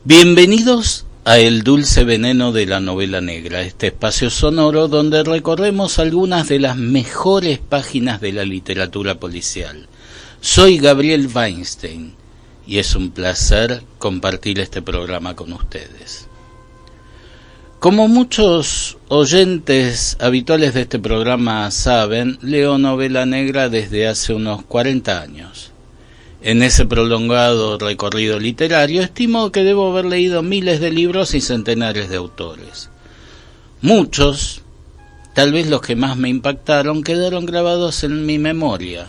Bienvenidos a El Dulce Veneno de la Novela Negra, este espacio sonoro donde recorremos algunas de las mejores páginas de la literatura policial. Soy Gabriel Weinstein y es un placer compartir este programa con ustedes. Como muchos oyentes habituales de este programa saben, leo novela negra desde hace unos 40 años. En ese prolongado recorrido literario, estimo que debo haber leído miles de libros y centenares de autores. Muchos, tal vez los que más me impactaron, quedaron grabados en mi memoria.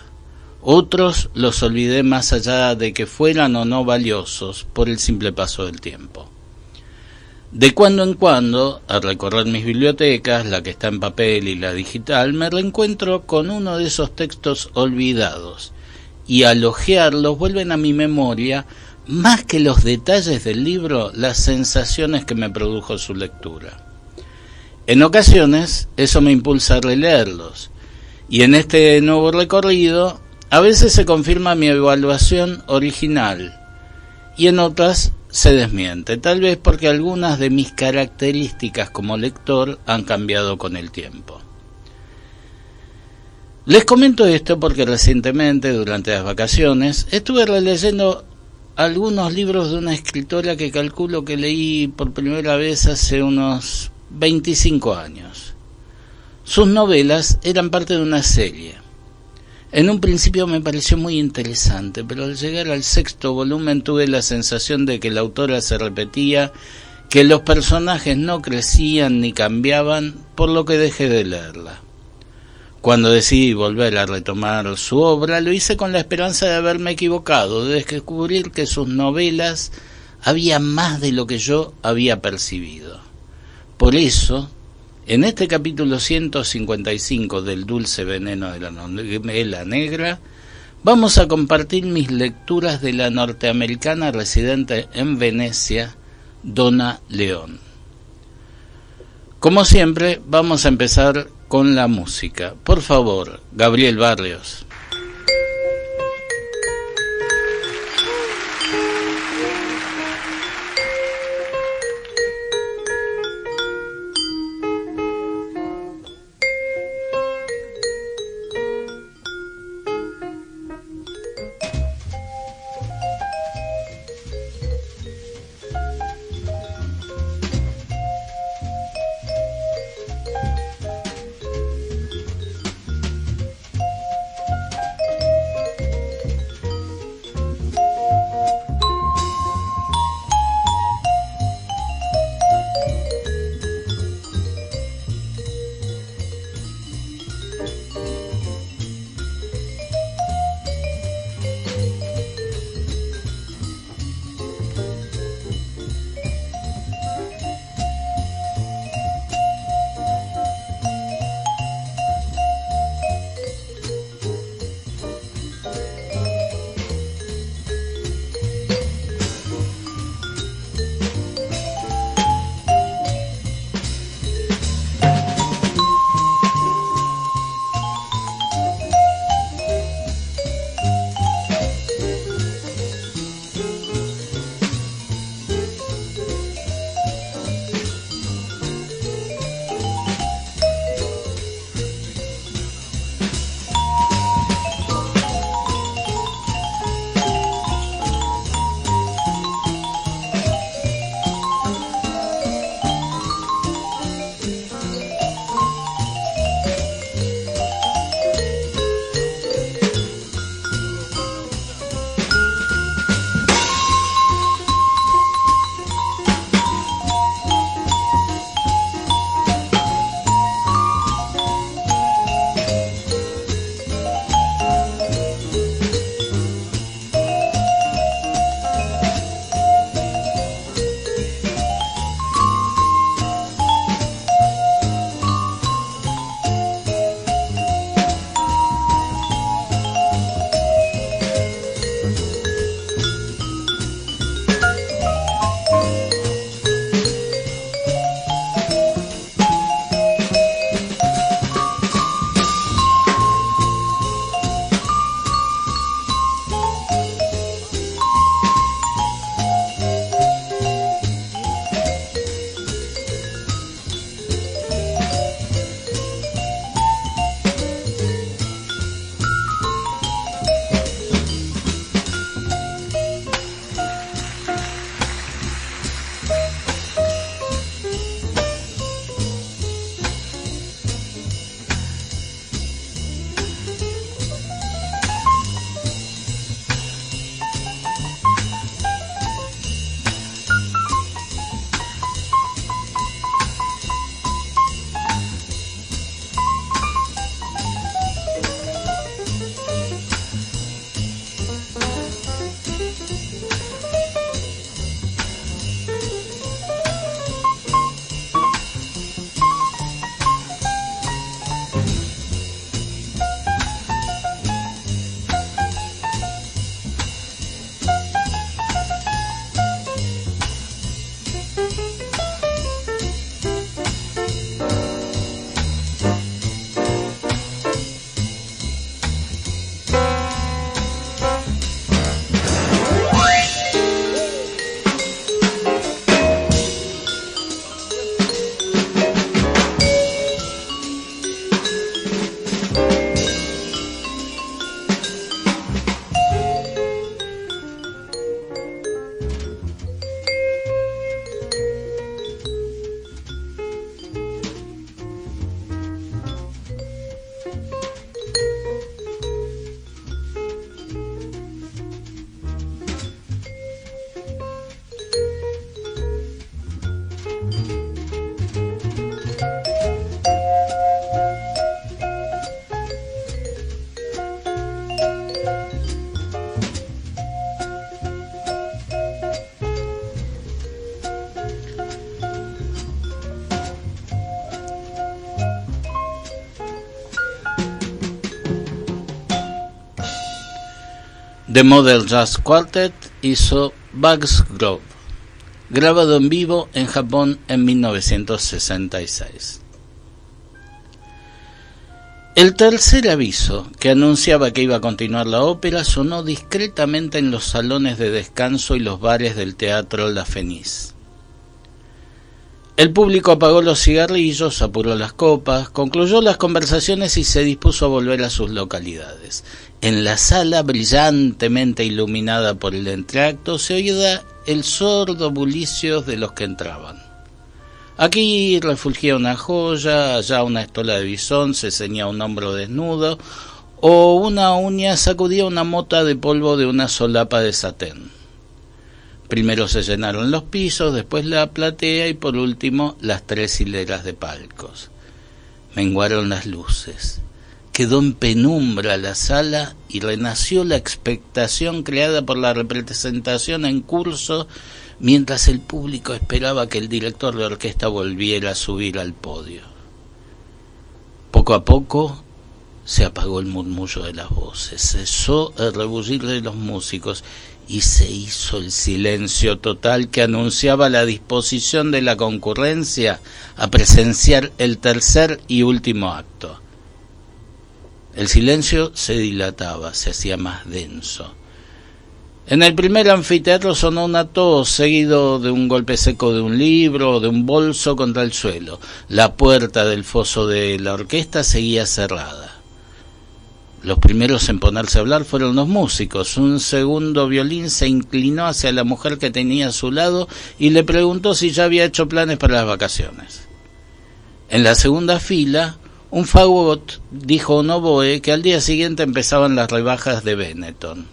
Otros los olvidé más allá de que fueran o no valiosos por el simple paso del tiempo. De cuando en cuando, al recorrer mis bibliotecas, la que está en papel y la digital, me reencuentro con uno de esos textos olvidados, y al hojearlos vuelven a mi memoria, más que los detalles del libro, las sensaciones que me produjo su lectura. En ocasiones, eso me impulsa a releerlos, y en este nuevo recorrido, a veces se confirma mi evaluación original, y en otras se desmiente, tal vez porque algunas de mis características como lector han cambiado con el tiempo. Les comento esto porque recientemente, durante las vacaciones, estuve releyendo algunos libros de una escritora que calculo que leí por primera vez hace unos 25 años. Sus novelas eran parte de una serie. En un principio me pareció muy interesante, pero al llegar al 6º volumen tuve la sensación de que la autora se repetía, que los personajes no crecían ni cambiaban, por lo que dejé de leerla. Cuando decidí volver a retomar su obra, lo hice con la esperanza de haberme equivocado, de descubrir que sus novelas había más de lo que yo había percibido. Por eso, en este capítulo 155 del Dulce Veneno de la Novela Negra, vamos a compartir mis lecturas de la norteamericana residente en Venecia, Donna León. Como siempre, vamos a empezar con la música. Por favor, Gabriel Barrios. The Modern Jazz Quartet hizo Bugs Grove, grabado en vivo en Japón en 1966. El tercer aviso, que anunciaba que iba a continuar la ópera, sonó discretamente en los salones de descanso y los bares del Teatro La Fenice. El público apagó los cigarrillos, apuró las copas, concluyó las conversaciones y se dispuso a volver a sus localidades. En la sala, brillantemente iluminada por el entreacto, se oía el sordo bulicio de los que entraban. Aquí refulgía una joya, allá una estola de bisón se ceñía un hombro desnudo, o una uña sacudía una mota de polvo de una solapa de satén. Primero se llenaron los pisos, después la platea y por último las 3 hileras de palcos. Menguaron las luces. Quedó en penumbra la sala y renació la expectación creada por la representación en curso mientras el público esperaba que el director de orquesta volviera a subir al podio. Poco a poco se apagó el murmullo de las voces, cesó el rebullir de los músicos y se hizo el silencio total que anunciaba la disposición de la concurrencia a presenciar el tercer y último acto. El silencio se dilataba, se hacía más denso. En el primer anfiteatro sonó una tos, seguido de un golpe seco de un libro o de un bolso contra el suelo. La puerta del foso de la orquesta seguía cerrada. Los primeros en ponerse a hablar fueron los músicos. Un segundo violín se inclinó hacia la mujer que tenía a su lado y le preguntó si ya había hecho planes para las vacaciones. En la segunda fila, un fagot dijo a un oboe que al día siguiente empezaban las rebajas de Benetton.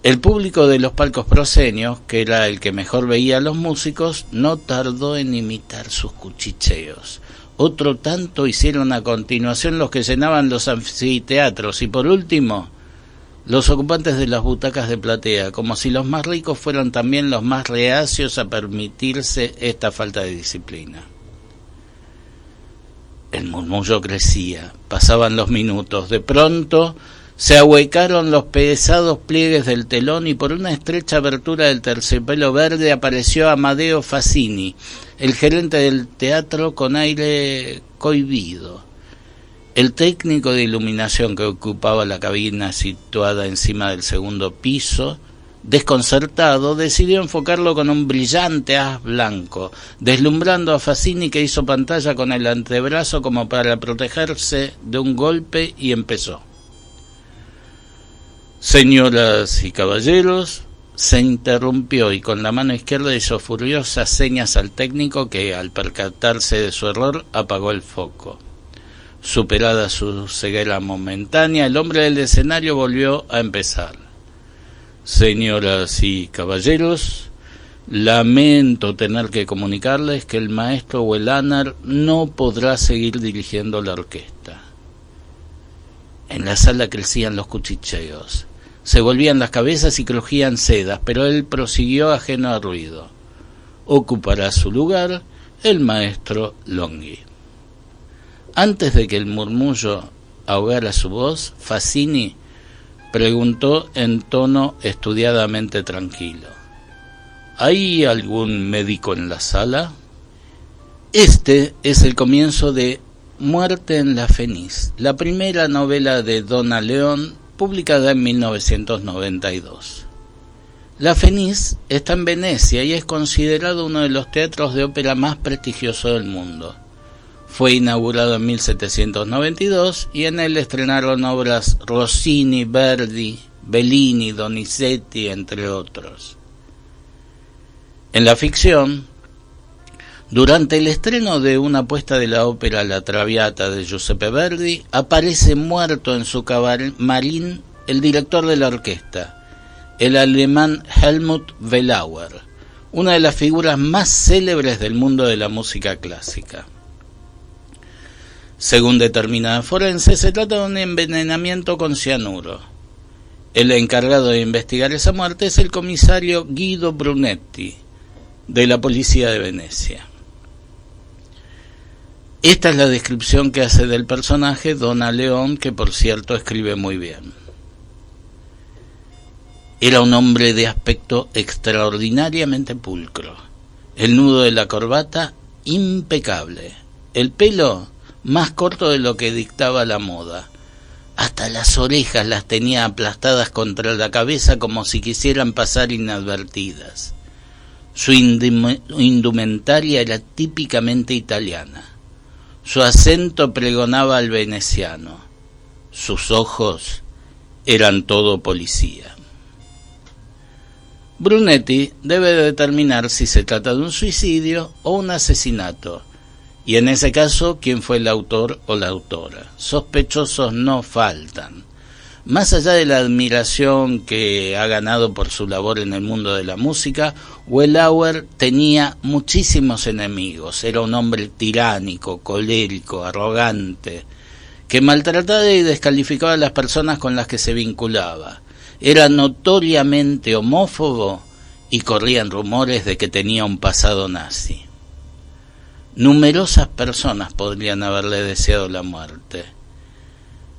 El público de los palcos proscenios, que era el que mejor veía a los músicos, no tardó en imitar sus cuchicheos. Otro tanto hicieron a continuación los que llenaban los anfiteatros y por último los ocupantes de las butacas de platea, como si los más ricos fueran también los más reacios a permitirse esta falta de disciplina. El murmullo crecía, pasaban los minutos, de pronto se ahuecaron los pesados pliegues del telón y por una estrecha abertura del terciopelo verde apareció Amadeo Fazzini, el gerente del teatro, con aire cohibido. El técnico de iluminación que ocupaba la cabina situada encima del segundo piso, desconcertado, decidió enfocarlo con un brillante haz blanco, deslumbrando a Fazzini, que hizo pantalla con el antebrazo como para protegerse de un golpe, y empezó. Señoras y caballeros, se interrumpió y con la mano izquierda hizo furiosas señas al técnico, que al percatarse de su error apagó el foco. Superada su ceguera momentánea, el hombre del escenario volvió a empezar. Señoras y caballeros, lamento tener que comunicarles que el maestro Welaner no podrá seguir dirigiendo la orquesta. En la sala crecían los cuchicheos. Se volvían las cabezas y crujían sedas, pero él prosiguió ajeno al ruido. Ocupará su lugar el maestro Longhi. Antes de que el murmullo ahogara su voz, Fazzini preguntó en tono estudiadamente tranquilo: ¿hay algún médico en la sala? Este es el comienzo de Muerte en la Fenice, la primera novela de Donna León, publicada en 1992. La Fenice está en Venecia y es considerado uno de los teatros de ópera más prestigiosos del mundo. Fue inaugurado en 1792 y en él estrenaron obras Rossini, Verdi, Bellini, Donizetti, entre otros. En la ficción, durante el estreno de una puesta de la ópera La Traviata de Giuseppe Verdi, aparece muerto en su camarín el director de la orquesta, el alemán Helmut Wellauer, una de las figuras más célebres del mundo de la música clásica. Según determina forense, se trata de un envenenamiento con cianuro. El encargado de investigar esa muerte es el comisario Guido Brunetti, de la policía de Venecia. Esta es la descripción que hace del personaje Donna León, que por cierto escribe muy bien. Era un hombre de aspecto extraordinariamente pulcro. El nudo de la corbata impecable. El pelo más corto de lo que dictaba la moda. Hasta las orejas las tenía aplastadas contra la cabeza como si quisieran pasar inadvertidas. Su indumentaria era típicamente italiana. Su acento pregonaba al veneciano. Sus ojos eran todo policía. Brunetti debe determinar si se trata de un suicidio o un asesinato, y en ese caso, quién fue el autor o la autora. Sospechosos no faltan. Más allá de la admiración que ha ganado por su labor en el mundo de la música, Wellauer tenía muchísimos enemigos. Era un hombre tiránico, colérico, arrogante, que maltrataba y descalificaba a las personas con las que se vinculaba. Era notoriamente homófobo y corrían rumores de que tenía un pasado nazi. Numerosas personas podrían haberle deseado la muerte.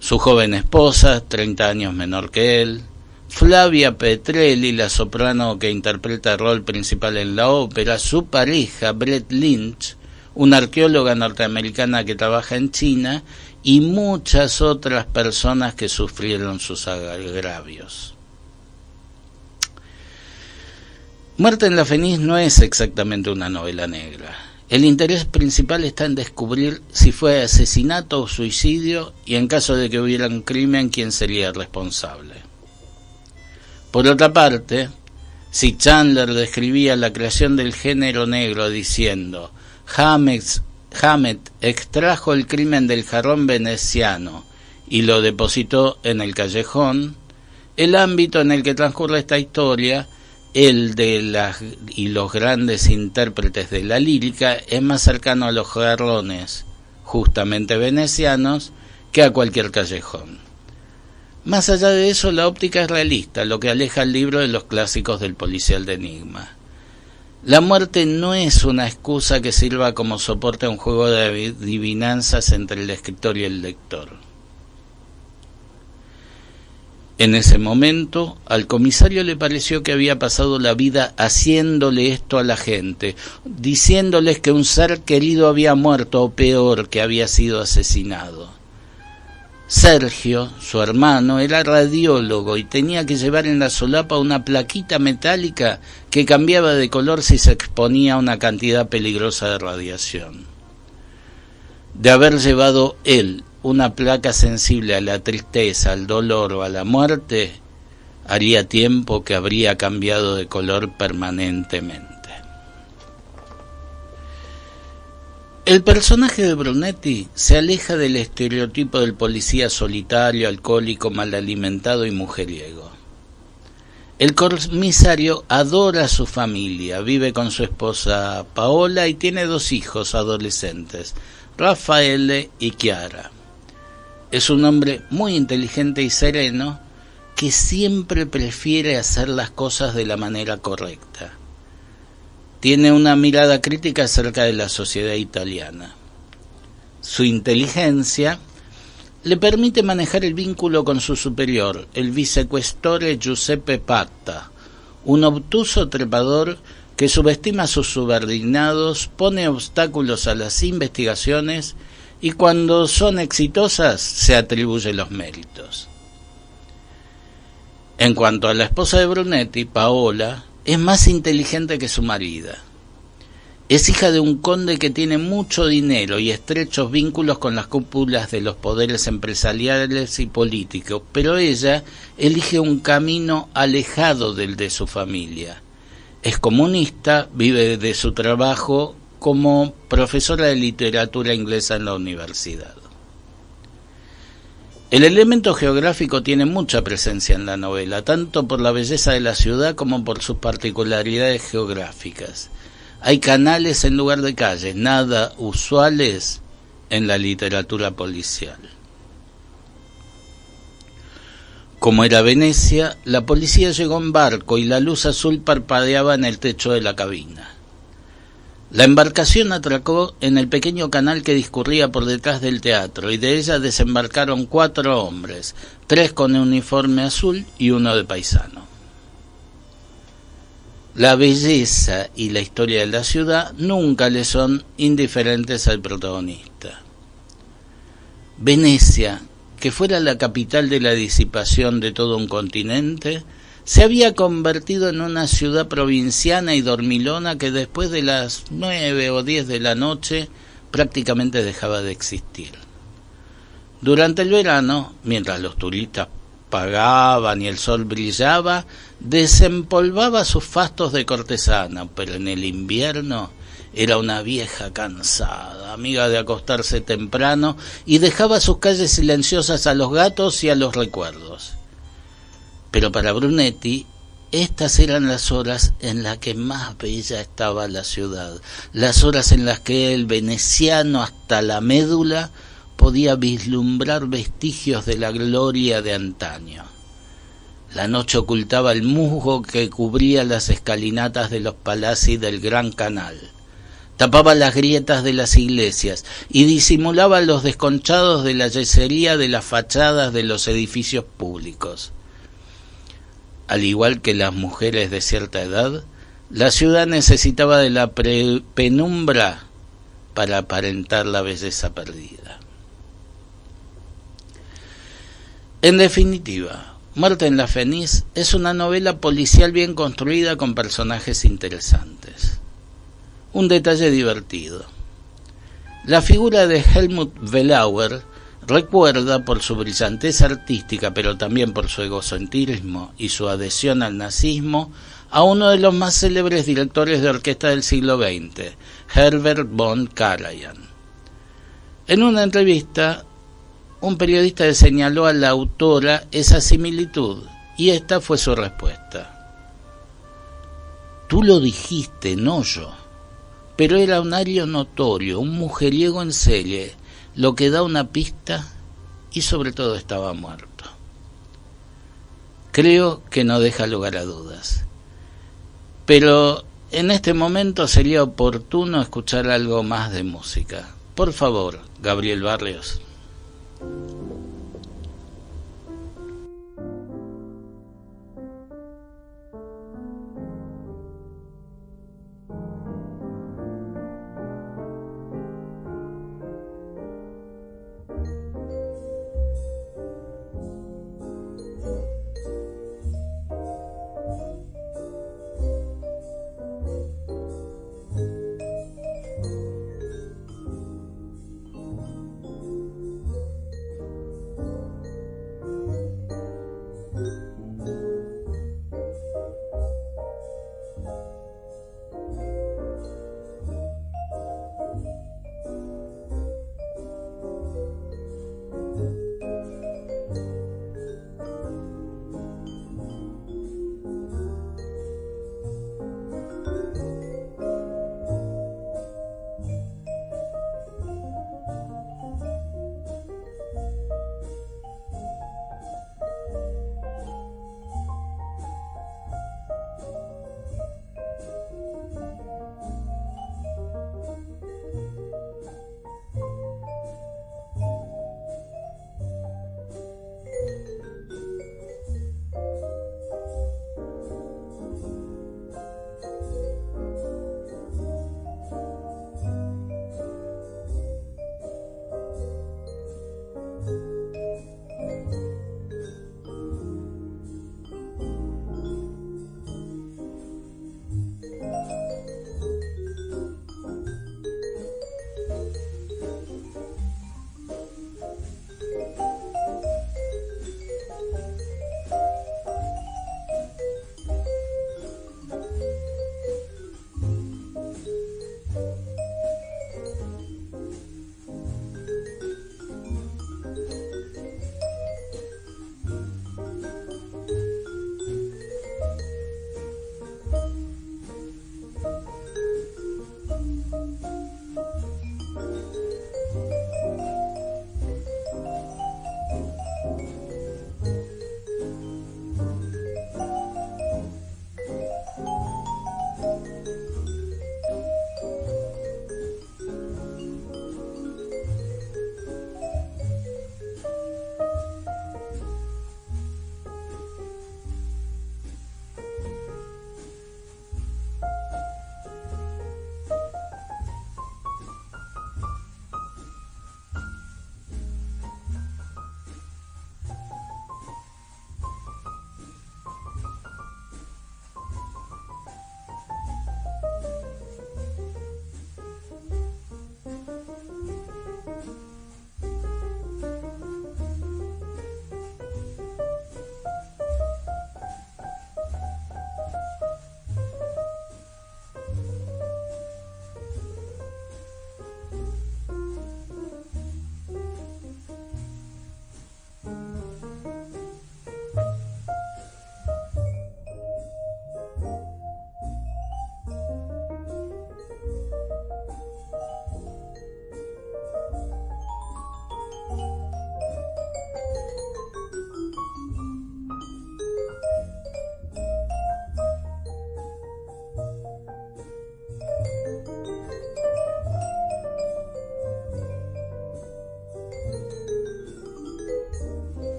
Su joven esposa, 30 años menor que él, Flavia Petrelli, la soprano que interpreta el rol principal en la ópera, su pareja, Brett Lynch, una arqueóloga norteamericana que trabaja en China, y muchas otras personas que sufrieron sus agravios. Muerte en la Fenice no es exactamente una novela negra. El interés principal está en descubrir si fue asesinato o suicidio y en caso de que hubiera un crimen, quién sería el responsable. Por otra parte, si Chandler describía la creación del género negro diciendo Hammett extrajo el crimen del jarrón veneciano y lo depositó en el callejón, el ámbito en el que transcurre esta historia, el de los grandes intérpretes de la lírica, es más cercano a los jarrones, justamente venecianos, que a cualquier callejón. Más allá de eso, la óptica es realista, lo que aleja al libro de los clásicos del policial de enigma. La muerte no es una excusa que sirva como soporte a un juego de adivinanzas entre el escritor y el lector. En ese momento, al comisario le pareció que había pasado la vida haciéndole esto a la gente, diciéndoles que un ser querido había muerto o peor, que había sido asesinado. Sergio, su hermano, era radiólogo y tenía que llevar en la solapa una plaquita metálica que cambiaba de color si se exponía a una cantidad peligrosa de radiación. De haber llevado él una placa sensible a la tristeza, al dolor o a la muerte, haría tiempo que habría cambiado de color permanentemente. El personaje de Brunetti se aleja del estereotipo del policía solitario, alcohólico, mal alimentado y mujeriego. El comisario adora a su familia, vive con su esposa Paola y tiene 2 hijos adolescentes, Raffaele y Chiara. Es un hombre muy inteligente y sereno que siempre prefiere hacer las cosas de la manera correcta. Tiene una mirada crítica acerca de la sociedad italiana. Su inteligencia le permite manejar el vínculo con su superior, el vicequestore Giuseppe Patta, un obtuso trepador que subestima a sus subordinados, pone obstáculos a las investigaciones y cuando son exitosas se atribuye los méritos. En cuanto a la esposa de Brunetti, Paola, es más inteligente que su marida. Es hija de un conde que tiene mucho dinero y estrechos vínculos con las cúpulas de los poderes empresariales y políticos, pero ella elige un camino alejado del de su familia. Es comunista, vive de su trabajo como profesora de literatura inglesa en la universidad. El elemento geográfico tiene mucha presencia en la novela, tanto por la belleza de la ciudad como por sus particularidades geográficas. Hay canales en lugar de calles, nada usuales en la literatura policial. Como era Venecia, la policía llegó en barco y la luz azul parpadeaba en el techo de la cabina. La embarcación atracó en el pequeño canal que discurría por detrás del teatro y de ella desembarcaron 4 hombres, 3 con uniforme azul y 1 de paisano. La belleza y la historia de la ciudad nunca le son indiferentes al protagonista. Venecia, que fuera la capital de la disipación de todo un continente, se había convertido en una ciudad provinciana y dormilona que después de las 9 o 10 de la noche prácticamente dejaba de existir. Durante el verano, mientras los turistas pagaban y el sol brillaba, desempolvaba sus fastos de cortesana, pero en el invierno era una vieja cansada, amiga de acostarse temprano, y dejaba sus calles silenciosas a los gatos y a los recuerdos. Pero para Brunetti, estas eran las horas en las que más bella estaba la ciudad, las horas en las que el veneciano hasta la médula podía vislumbrar vestigios de la gloria de antaño. La noche ocultaba el musgo que cubría las escalinatas de los palacios del Gran Canal, tapaba las grietas de las iglesias y disimulaba los desconchados de la yesería de las fachadas de los edificios públicos. Al igual que las mujeres de cierta edad, la ciudad necesitaba de la penumbra para aparentar la belleza perdida. En definitiva, Muerte en la Fenice es una novela policial bien construida con personajes interesantes. Un detalle divertido. La figura de Helmut Wellauer recuerda, por su brillantez artística, pero también por su egocentrismo y su adhesión al nazismo, a uno de los más célebres directores de orquesta del siglo XX, Herbert von Karajan. En una entrevista, un periodista le señaló a la autora esa similitud, y esta fue su respuesta. Tú lo dijiste, no yo, pero era un ario notorio, un mujeriego en serie, lo que da una pista, y sobre todo estaba muerto. Creo que no deja lugar a dudas. Pero en este momento sería oportuno escuchar algo más de música. Por favor, Gabriel Barrios.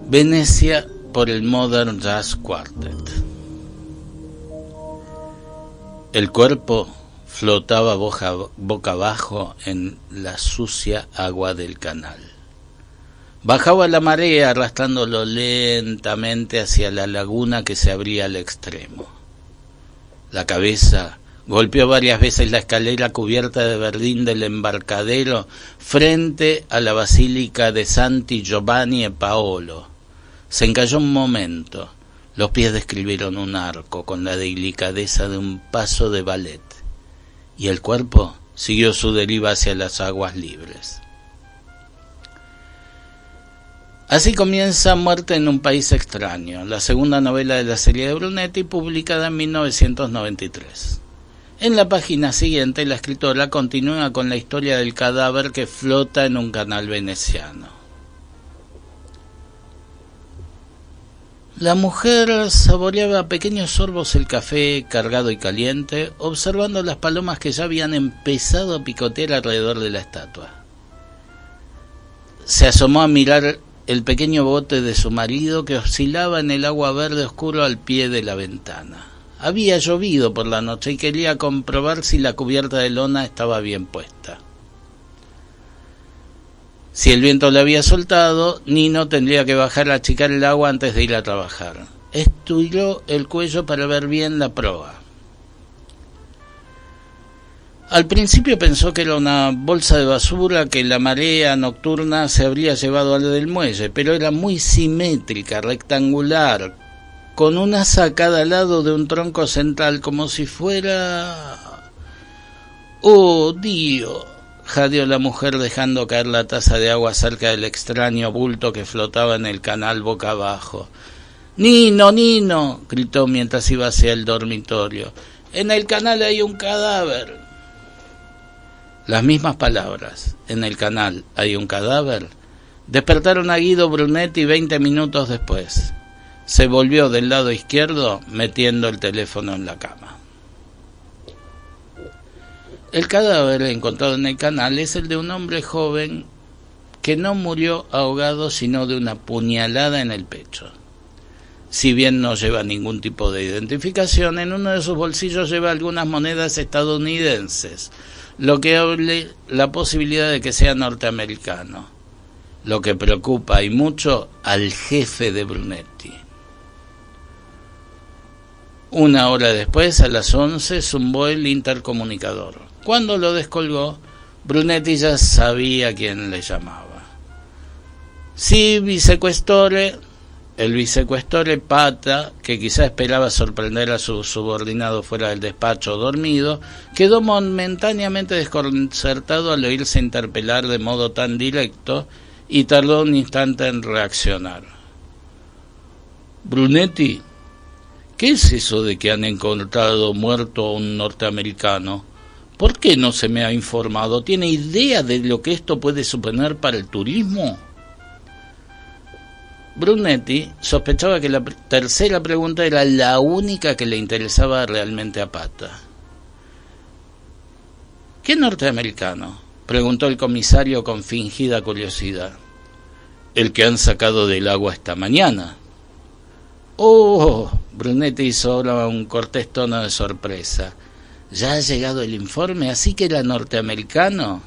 Venecia por el Modern Jazz Quartet. El cuerpo flotaba boca abajo en la sucia agua del canal. Bajaba la marea arrastrándolo lentamente hacia la laguna que se abría al extremo. La cabeza golpeó varias veces la escalera cubierta de verdín del embarcadero frente a la basílica de Santi Giovanni e Paolo. Se encalló un momento. Los pies describieron un arco con la delicadeza de un paso de ballet. Y el cuerpo siguió su deriva hacia las aguas libres. Así comienza Muerte en un país extraño, la segunda novela de la serie de Brunetti, publicada en 1993. En la página siguiente, la escritora continúa con la historia del cadáver que flota en un canal veneciano. La mujer saboreaba a pequeños sorbos el café cargado y caliente, observando las palomas que ya habían empezado a picotear alrededor de la estatua. Se asomó a mirar el pequeño bote de su marido que oscilaba en el agua verde oscuro al pie de la ventana. Había llovido por la noche y quería comprobar si la cubierta de lona estaba bien puesta. Si el viento le había soltado, Nino tendría que bajar a achicar el agua antes de ir a trabajar. Estiró el cuello para ver bien la proa. Al principio pensó que era una bolsa de basura que la marea nocturna se habría llevado al del muelle, pero era muy simétrica, rectangular, con una sacada al lado de un tronco central, como si fuera... ¡Oh, Dios!, jadeó la mujer dejando caer la taza de agua cerca del extraño bulto que flotaba en el canal boca abajo. ¡Nino, Nino!, gritó mientras iba hacia el dormitorio. ¡En el canal hay un cadáver! Las mismas palabras, en el canal hay un cadáver, despertaron a Guido Brunetti 20 minutos después. Se volvió del lado izquierdo metiendo el teléfono en la cama. El cadáver encontrado en el canal es el de un hombre joven que no murió ahogado sino de una puñalada en el pecho. Si bien no lleva ningún tipo de identificación, en uno de sus bolsillos lleva algunas monedas estadounidenses, lo que abre la posibilidad de que sea norteamericano, lo que preocupa y mucho al jefe de Brunetti. Una hora después, a las 11, zumbó el intercomunicador. Cuando lo descolgó, Brunetti ya sabía quién le llamaba. Sí, vicequestore. El vicequestore Pata, que quizá esperaba sorprender a su subordinado fuera del despacho dormido, quedó momentáneamente desconcertado al oírse interpelar de modo tan directo y tardó un instante en reaccionar. Brunetti, ¿qué es eso de que han encontrado muerto a un norteamericano? ¿Por qué no se me ha informado? ¿Tiene idea de lo que esto puede suponer para el turismo? Brunetti sospechaba que la tercera pregunta era la única que le interesaba realmente a Pata. ¿Qué norteamericano?, preguntó el comisario con fingida curiosidad. El que han sacado del agua esta mañana. Oh, Brunetti hizo ahora un cortés tono de sorpresa. ¿Ya ha llegado el informe? ¿Así que era norteamericano?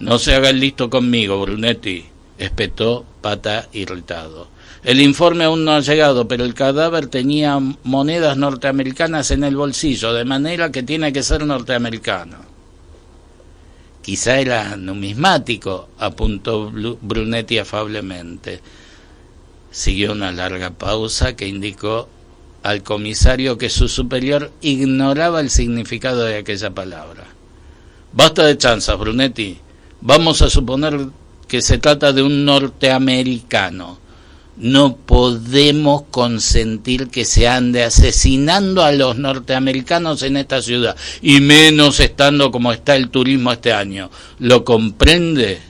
No se haga el listo conmigo, Brunetti, espetó Pata irritado. El informe aún no ha llegado, pero el cadáver tenía monedas norteamericanas en el bolsillo, de manera que tiene que ser norteamericano. Quizá era numismático, apuntó Brunetti afablemente. Siguió una larga pausa que indicó al comisario que su superior ignoraba el significado de aquella palabra. Basta de chanzas, Brunetti. Vamos a suponer que se trata de un norteamericano. No podemos consentir que se ande asesinando a los norteamericanos en esta ciudad, y menos estando como está el turismo este año. ¿Lo comprende?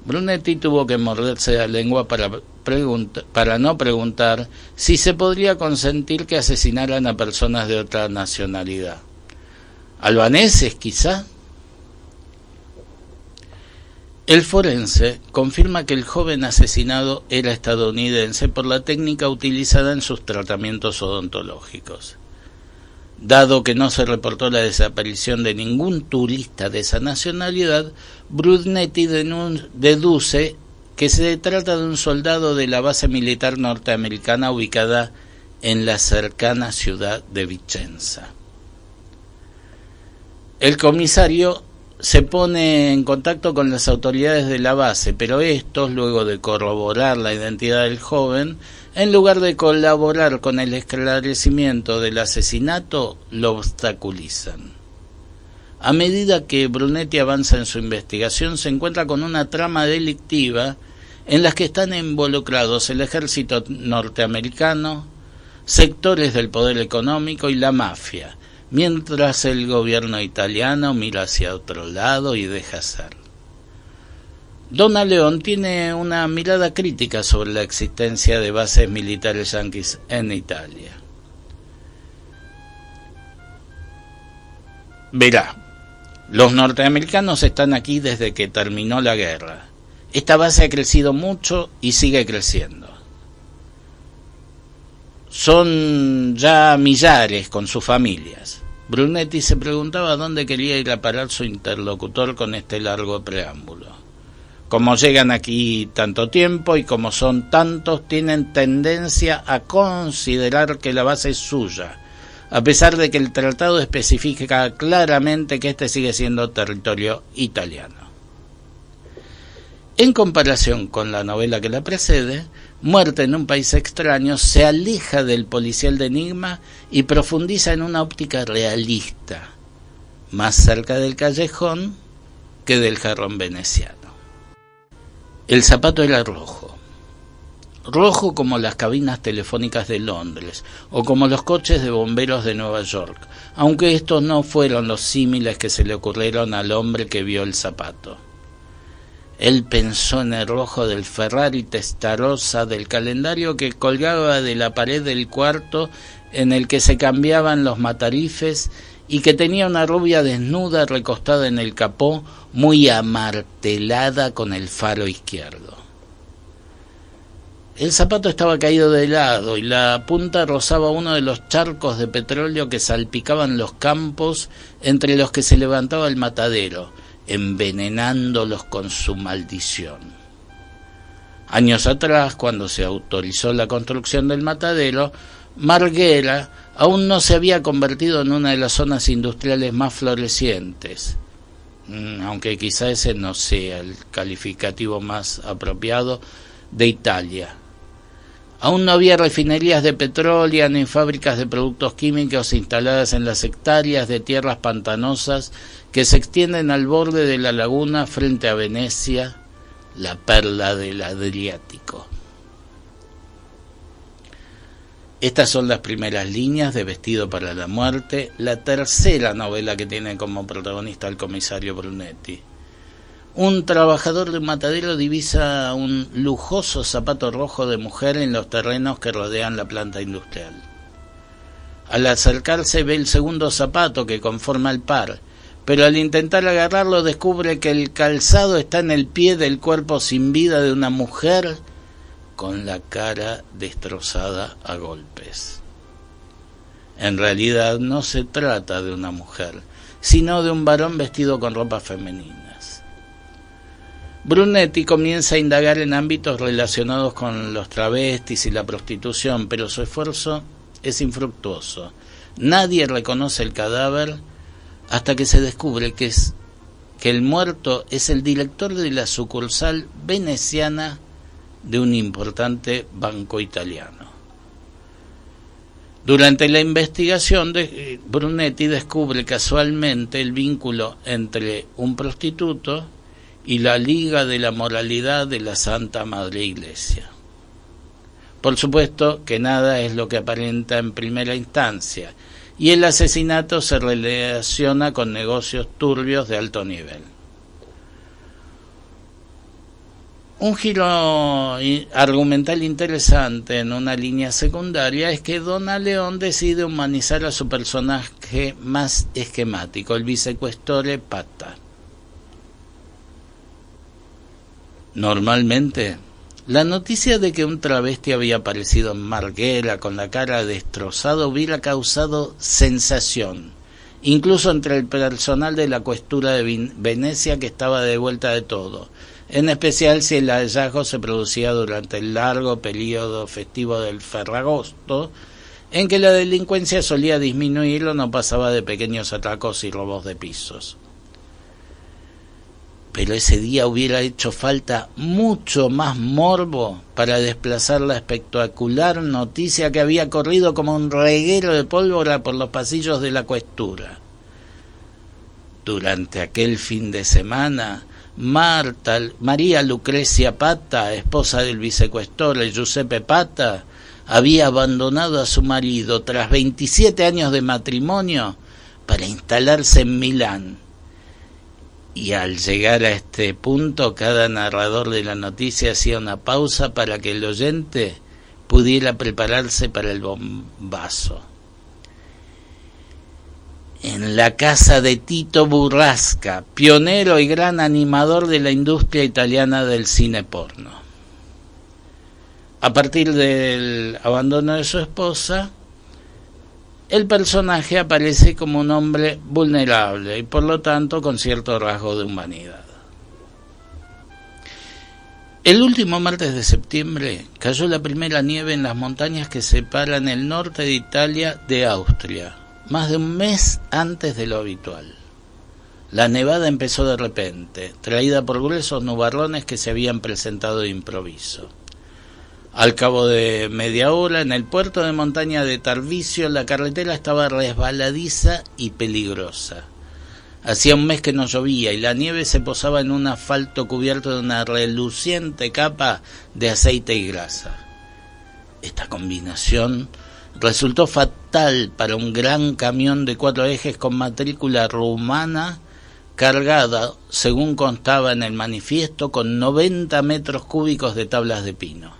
Brunetti tuvo que morderse la lengua para no preguntar si se podría consentir que asesinaran a personas de otra nacionalidad. ¿Albaneses, quizá? El forense confirma que el joven asesinado era estadounidense por la técnica utilizada en sus tratamientos odontológicos. Dado que no se reportó la desaparición de ningún turista de esa nacionalidad, Brunetti deduce que se trata de un soldado de la base militar norteamericana ubicada en la cercana ciudad de Vicenza. El comisario se pone en contacto con las autoridades de la base, pero estos, luego de corroborar la identidad del joven, en lugar de colaborar con el esclarecimiento del asesinato, lo obstaculizan. A medida que Brunetti avanza en su investigación, se encuentra con una trama delictiva en la que están involucrados el ejército norteamericano, sectores del poder económico y la mafia, mientras el gobierno italiano mira hacia otro lado y deja ser. Donna León tiene una mirada crítica sobre la existencia de bases militares yanquis en Italia. Verá, los norteamericanos están aquí desde que terminó la guerra. Esta base ha crecido mucho y sigue creciendo. Son ya millares con sus familias. Brunetti se preguntaba dónde quería ir a parar su interlocutor con este largo preámbulo. Como llegan aquí tanto tiempo y como son tantos, tienen tendencia a considerar que la base es suya, a pesar de que el tratado especifica claramente que este sigue siendo territorio italiano. En comparación con la novela que la precede, Muerte en un país extraño se aleja del policial de enigma y profundiza en una óptica realista, más cerca del callejón que del jarrón veneciano. El zapato era rojo. Rojo como las cabinas telefónicas de Londres o como los coches de bomberos de Nueva York, aunque estos no fueron los símiles que se le ocurrieron al hombre que vio el zapato. Él pensó en el rojo del Ferrari Testarossa del calendario que colgaba de la pared del cuarto en el que se cambiaban los matarifes y que tenía una rubia desnuda recostada en el capó, muy amartelada con el faro izquierdo. El zapato estaba caído de lado y la punta rozaba uno de los charcos de petróleo que salpicaban los campos entre los que se levantaba el matadero, envenenándolos con su maldición. Años atrás, cuando se autorizó la construcción del matadero, Marghera aún no se había convertido en una de las zonas industriales más florecientes, aunque quizá ese no sea el calificativo más apropiado, de Italia. Aún no había refinerías de petróleo ni fábricas de productos químicos instaladas en las hectáreas de tierras pantanosas que se extienden al borde de la laguna frente a Venecia, la perla del Adriático. Estas son las primeras líneas de Vestido para la Muerte, la tercera novela que tiene como protagonista el comisario Brunetti. Un trabajador de un matadero divisa un lujoso zapato rojo de mujer en los terrenos que rodean la planta industrial. Al acercarse ve el segundo zapato que conforma el par, pero al intentar agarrarlo descubre que el calzado está en el pie del cuerpo sin vida de una mujer con la cara destrozada a golpes. En realidad no se trata de una mujer, sino de un varón vestido con ropas femeninas. Brunetti comienza a indagar en ámbitos relacionados con los travestis y la prostitución, pero su esfuerzo es infructuoso. Nadie reconoce el cadáver hasta que se descubre que el muerto es el director de la sucursal veneciana de un importante banco italiano. Durante la investigación, Brunetti descubre casualmente el vínculo entre un prostituto y la Liga de la Moralidad de la Santa Madre Iglesia. Por supuesto que nada es lo que aparenta en primera instancia, y el asesinato se relaciona con negocios turbios de alto nivel. Un giro argumental interesante en una línea secundaria es que Donna León decide humanizar a su personaje más esquemático, el vicequestore Pata. Normalmente, la noticia de que un travesti había aparecido en Marghera con la cara destrozada hubiera causado sensación, incluso entre el personal de la Questura de Venecia, que estaba de vuelta de todo, en especial si el hallazgo se producía durante el largo periodo festivo del Ferragosto, en que la delincuencia solía disminuir o no pasaba de pequeños atracos y robos de pisos. Pero ese día hubiera hecho falta mucho más morbo para desplazar la espectacular noticia que había corrido como un reguero de pólvora por los pasillos de la Questura. Durante aquel fin de semana, María Lucrecia Pata, esposa del vicequestore Giuseppe Pata, había abandonado a su marido tras 27 años de matrimonio para instalarse en Milán. Y al llegar a este punto, cada narrador de la noticia hacía una pausa para que el oyente pudiera prepararse para el bombazo. En la casa de Tito Burrasca, pionero y gran animador de la industria italiana del cine porno. A partir del abandono de su esposa, el personaje aparece como un hombre vulnerable y por lo tanto con cierto rasgo de humanidad. El último martes de septiembre cayó la primera nieve en las montañas que separan el norte de Italia de Austria, más de un mes antes de lo habitual. La nevada empezó de repente, traída por gruesos nubarrones que se habían presentado de improviso. Al cabo de media hora, en el puerto de montaña de Tarvisio, la carretera estaba resbaladiza y peligrosa. Hacía un mes que no llovía y la nieve se posaba en un asfalto cubierto de una reluciente capa de aceite y grasa. Esta combinación resultó fatal para un gran camión de 4 ejes con matrícula rumana, cargada, según constaba en el manifiesto, con 90 metros cúbicos de tablas de pino.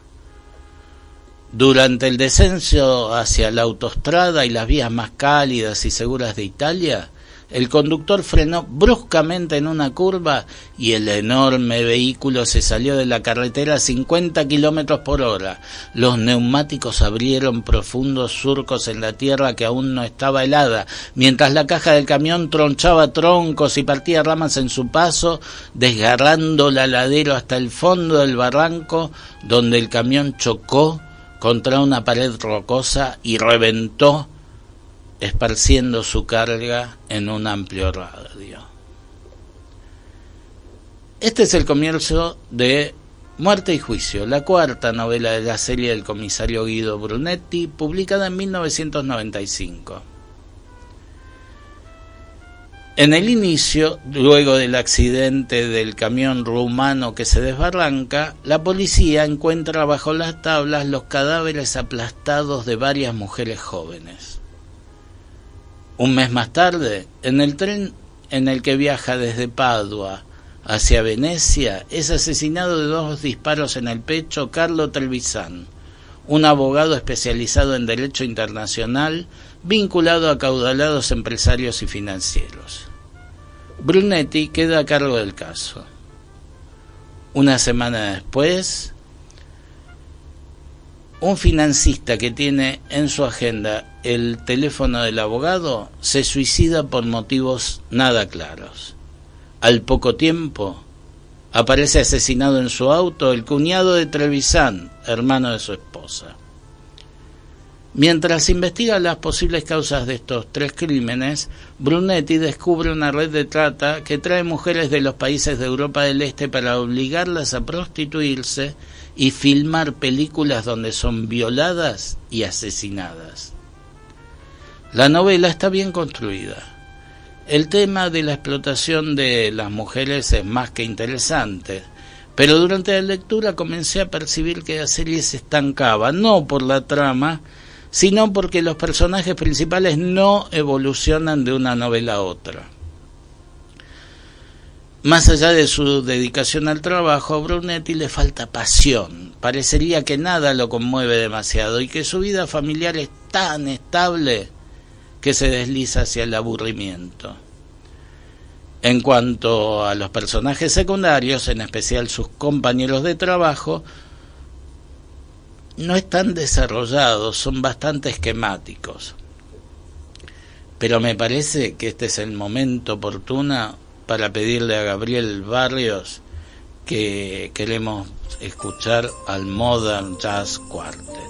Durante el descenso hacia la autoestrada y las vías más cálidas y seguras de Italia, el conductor frenó bruscamente en una curva y el enorme vehículo se salió de la carretera a 50 kilómetros por hora. Los neumáticos abrieron profundos surcos en la tierra que aún no estaba helada, mientras la caja del camión tronchaba troncos y partía ramas en su paso, desgarrando la ladera hasta el fondo del barranco, donde el camión chocó contra una pared rocosa y reventó, esparciendo su carga en un amplio radio. Este es el comienzo de Muerte y Juicio, la cuarta novela de la serie del comisario Guido Brunetti, publicada en 1995. En el inicio, luego del accidente del camión rumano que se desbarranca, la policía encuentra bajo las tablas los cadáveres aplastados de varias mujeres jóvenes. Un mes más tarde, en el tren en el que viaja desde Padua hacia Venecia, es asesinado de 2 disparos en el pecho Carlo Trevisan, un abogado especializado en derecho internacional vinculado a acaudalados empresarios y financieros. Brunetti queda a cargo del caso. Una semana después, un financista que tiene en su agenda el teléfono del abogado se suicida por motivos nada claros. Al poco tiempo, aparece asesinado en su auto el cuñado de Trevisan, hermano de su esposa. Mientras investiga las posibles causas de estos 3 crímenes, Brunetti descubre una red de trata que trae mujeres de los países de Europa del Este para obligarlas a prostituirse y filmar películas donde son violadas y asesinadas. La novela está bien construida. El tema de la explotación de las mujeres es más que interesante, pero durante la lectura comencé a percibir que la serie se estancaba, no por la trama, sino porque los personajes principales no evolucionan de una novela a otra. Más allá de su dedicación al trabajo, a Brunetti le falta pasión. Parecería que nada lo conmueve demasiado y que su vida familiar es tan estable que se desliza hacia el aburrimiento. En cuanto a los personajes secundarios, en especial sus compañeros de trabajo, no están desarrollados, son bastante esquemáticos. Pero me parece que este es el momento oportuno para pedirle a Gabriel Barrios que queremos escuchar al Modern Jazz Quartet.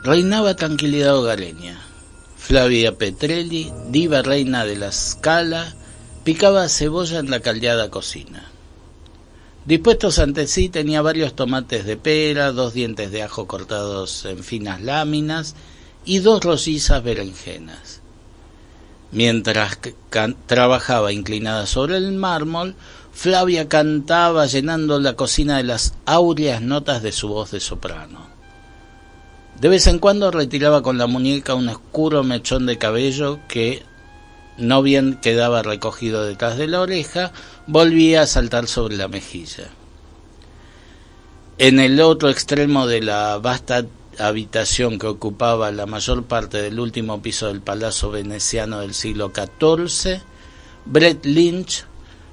Reinaba tranquilidad hogareña. Flavia Petrelli, diva reina de la Scala, picaba cebolla en la caldeada cocina. Dispuestos ante sí tenía varios tomates de pera, 2 dientes de ajo cortados en finas láminas y 2 rollizas berenjenas. Mientras trabajaba inclinada sobre el mármol, Flavia cantaba llenando la cocina de las áureas notas de su voz de soprano. De vez en cuando retiraba con la muñeca un oscuro mechón de cabello que, no bien quedaba recogido detrás de la oreja, volvía a saltar sobre la mejilla. En el otro extremo de la vasta habitación que ocupaba la mayor parte del último piso del Palazzo Veneciano del siglo XIV, Brett Lynch,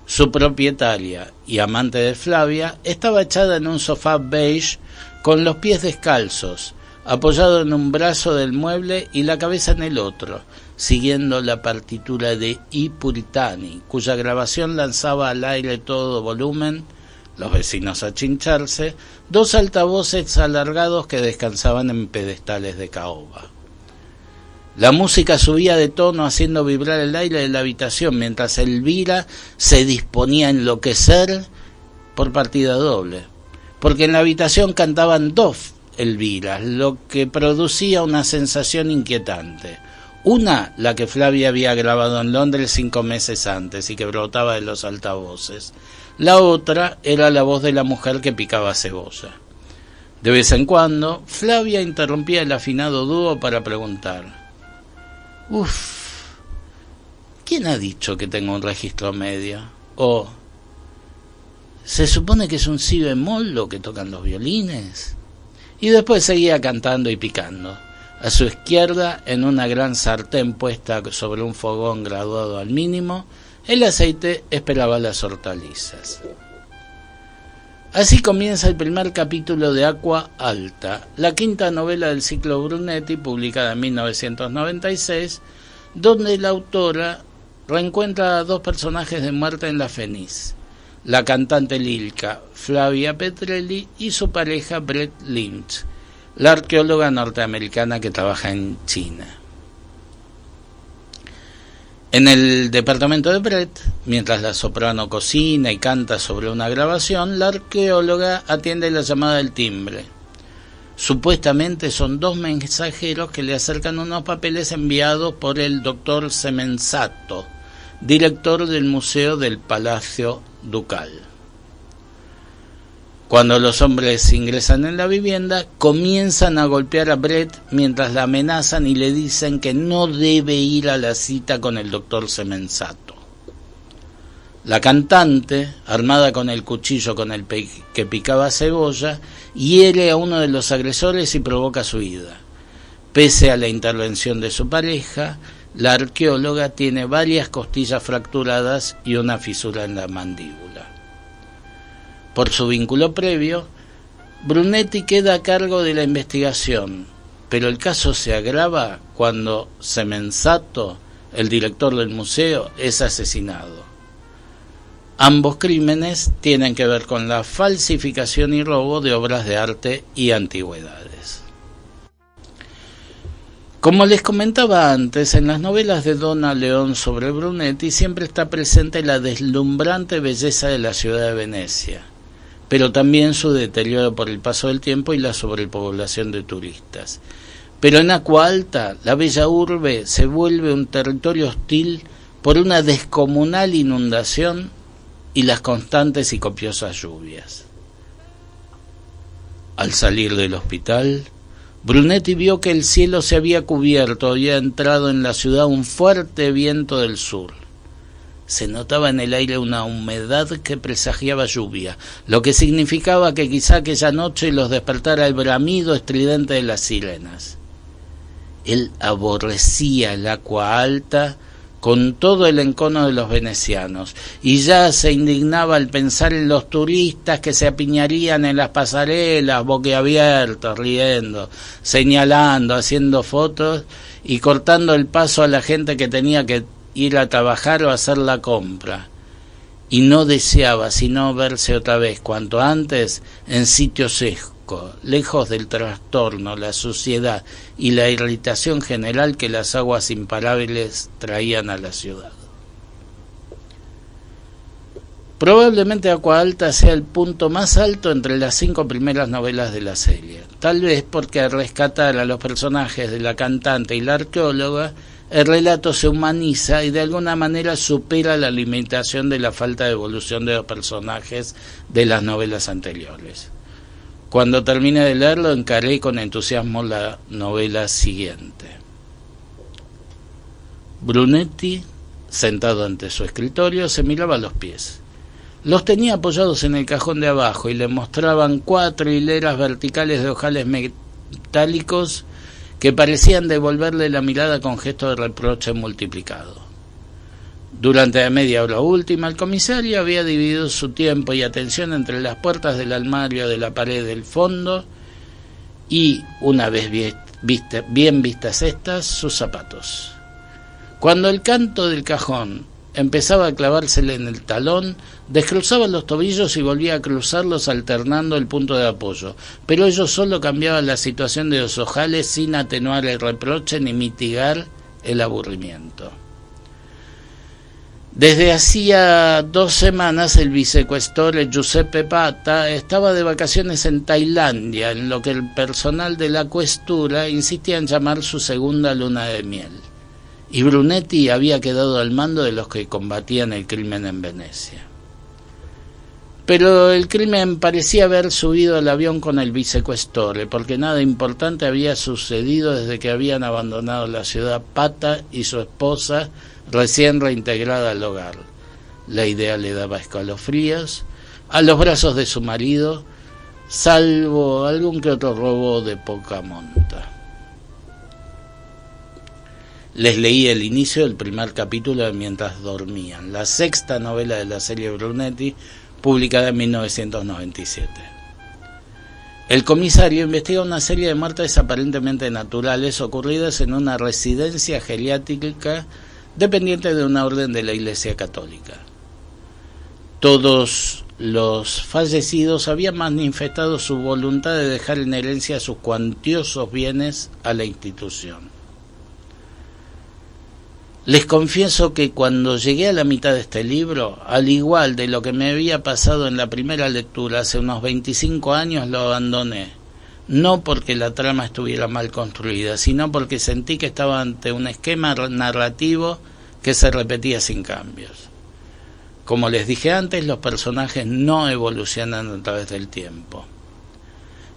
su propietaria y amante de Flavia, estaba echada en un sofá beige con los pies descalzos, apoyado en un brazo del mueble y la cabeza en el otro, siguiendo la partitura de I Puritani, cuya grabación lanzaba al aire todo volumen los vecinos a chincharse, 2 altavoces alargados que descansaban en pedestales de caoba. La música subía de tono haciendo vibrar el aire de la habitación, mientras Elvira se disponía a enloquecer por partida doble, porque en la habitación cantaban 2 Elviras, lo que producía una sensación inquietante. Una, la que Flavia había grabado en Londres 5 meses antes y que brotaba de los altavoces. La otra era la voz de la mujer que picaba cebolla. De vez en cuando, Flavia interrumpía el afinado dúo para preguntar: ¿quién ha dicho que tengo un registro medio? O ¿se supone que es un si bemol lo que tocan los violines? Y después seguía cantando y picando. A su izquierda, en una gran sartén puesta sobre un fogón graduado al mínimo, el aceite esperaba las hortalizas. Así comienza el primer capítulo de Acqua Alta, la 5ª novela del ciclo Brunetti, publicada en 1996, donde la autora reencuentra a 2 personajes de Muerte en la Fenice: la cantante lírica Flavia Petrelli y su pareja Brett Lynch, la arqueóloga norteamericana que trabaja en China. En el departamento de Brett, mientras la soprano cocina y canta sobre una grabación, la arqueóloga atiende la llamada del timbre. Supuestamente son 2 mensajeros que le acercan unos papeles enviados por el doctor Semenzato, director del Museo del Palacio Ducal. Cuando los hombres ingresan en la vivienda, comienzan a golpear a Brett mientras la amenazan y le dicen que no debe ir a la cita con el doctor Semenzato. La cantante, armada con el cuchillo con el que picaba cebolla, hiere a uno de los agresores y provoca su huida. Pese a la intervención de su pareja, la arqueóloga tiene varias costillas fracturadas y una fisura en la mandíbula. Por su vínculo previo, Brunetti queda a cargo de la investigación, pero el caso se agrava cuando Semenzato, el director del museo, es asesinado. Ambos crímenes tienen que ver con la falsificación y robo de obras de arte y antigüedades. Como les comentaba antes, en las novelas de Donna León sobre Brunetti siempre está presente la deslumbrante belleza de la ciudad de Venecia, pero también su deterioro por el paso del tiempo y la sobrepoblación de turistas. Pero en Acqua Alta, la bella urbe se vuelve un territorio hostil por una descomunal inundación y las constantes y copiosas lluvias. Al salir del hospital, Brunetti vio que el cielo se había cubierto, había entrado en la ciudad un fuerte viento del sur. Se notaba en el aire una humedad que presagiaba lluvia, lo que significaba que quizá aquella noche los despertara el bramido estridente de las sirenas. Él aborrecía el Acqua Alta con todo el encono de los venecianos, y ya se indignaba al pensar en los turistas que se apiñarían en las pasarelas, boquiabiertos, riendo, señalando, haciendo fotos y cortando el paso a la gente que tenía que ir a trabajar o hacer la compra, y no deseaba sino verse otra vez cuanto antes en sitio seco, lejos del trastorno, la suciedad y la irritación general que las aguas imparables traían a la ciudad. Probablemente Acqua Alta sea el punto más alto entre las 5 primeras novelas de la serie, tal vez porque al rescatar a los personajes de la cantante y la arqueóloga, el relato se humaniza y de alguna manera supera la limitación de la falta de evolución de los personajes de las novelas anteriores. Cuando terminé de leerlo, encaré con entusiasmo la novela siguiente. Brunetti, sentado ante su escritorio, se miraba los pies. Los tenía apoyados en el cajón de abajo y le mostraban 4 hileras verticales de ojales metálicos que parecían devolverle la mirada con gesto de reproche multiplicado. Durante la media hora última, el comisario había dividido su tiempo y atención entre las puertas del armario de la pared del fondo y, una vez bien vistas estas, sus zapatos. Cuando el canto del cajón empezaba a clavársele en el talón, descruzaba los tobillos y volvía a cruzarlos alternando el punto de apoyo, pero ello solo cambiaba la situación de los ojales sin atenuar el reproche ni mitigar el aburrimiento. Desde hacía 2 semanas el vicequestore Giuseppe Pata estaba de vacaciones en Tailandia, en lo que el personal de la questura insistía en llamar su segunda luna de miel. Y Brunetti había quedado al mando de los que combatían el crimen en Venecia. Pero el crimen parecía haber subido al avión con el vicequestore, porque nada importante había sucedido desde que habían abandonado la ciudad Pata y su esposa, recién reintegrada al hogar. La idea le daba escalofríos a los brazos de su marido, salvo algún que otro robo de poca monta. Les leí el inicio del primer capítulo de Mientras dormían, la 6ª novela de la serie Brunetti, publicada en 1997. El comisario investiga una serie de muertes aparentemente naturales ocurridas en una residencia geriátrica dependiente de una orden de la Iglesia Católica. Todos los fallecidos habían manifestado su voluntad de dejar en herencia sus cuantiosos bienes a la institución. Les confieso que cuando llegué a la mitad de este libro, al igual de lo que me había pasado en la primera lectura hace unos 25 años, lo abandoné. No porque la trama estuviera mal construida, sino porque sentí que estaba ante un esquema narrativo que se repetía sin cambios. Como les dije antes, los personajes no evolucionan a través del tiempo.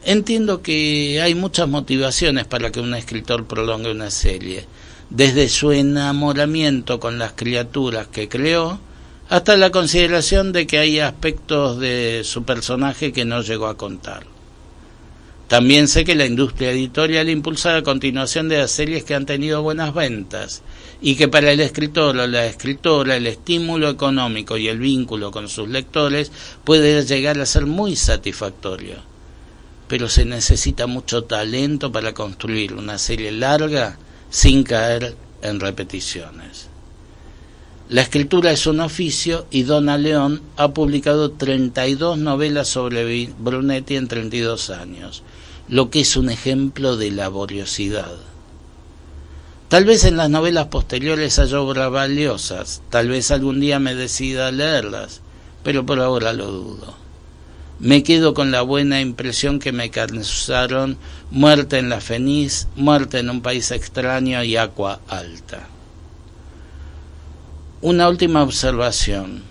Entiendo que hay muchas motivaciones para que un escritor prolongue una serie, desde su enamoramiento con las criaturas que creó, hasta la consideración de que hay aspectos de su personaje que no llegó a contar. También sé que la industria editorial impulsa la continuación de las series que han tenido buenas ventas, y que para el escritor o la escritora el estímulo económico y el vínculo con sus lectores puede llegar a ser muy satisfactorio. Pero se necesita mucho talento para construir una serie larga sin caer en repeticiones. La escritura es un oficio y Donna León ha publicado 32 novelas sobre Brunetti en 32 años, lo que es un ejemplo de laboriosidad. Tal vez en las novelas posteriores haya obras valiosas, tal vez algún día me decida a leerlas, pero por ahora lo dudo. Me quedo con la buena impresión que me causaron Muerte en la Fenice, Muerte en un país extraño y Acqua Alta. Una última observación.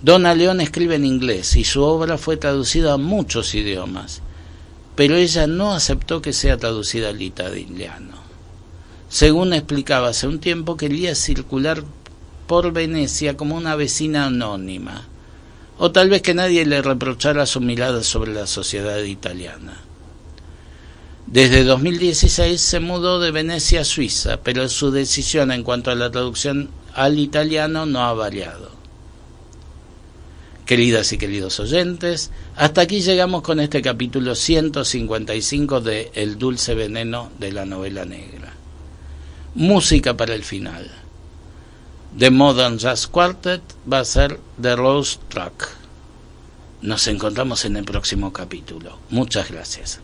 Donna León escribe en inglés y su obra fue traducida a muchos idiomas, pero ella no aceptó que sea traducida al italiano. Según explicaba hace un tiempo, quería circular por Venecia como una vecina anónima, o tal vez que nadie le reprochara su mirada sobre la sociedad italiana. Desde 2016 se mudó de Venecia a Suiza, pero su decisión en cuanto a la traducción al italiano no ha variado. Queridas y queridos oyentes, hasta aquí llegamos con este capítulo 155 de El dulce veneno de la novela negra. Música para el final. The Modern Jazz Quartet va a ser The Rose Track. Nos encontramos en el próximo capítulo. Muchas gracias.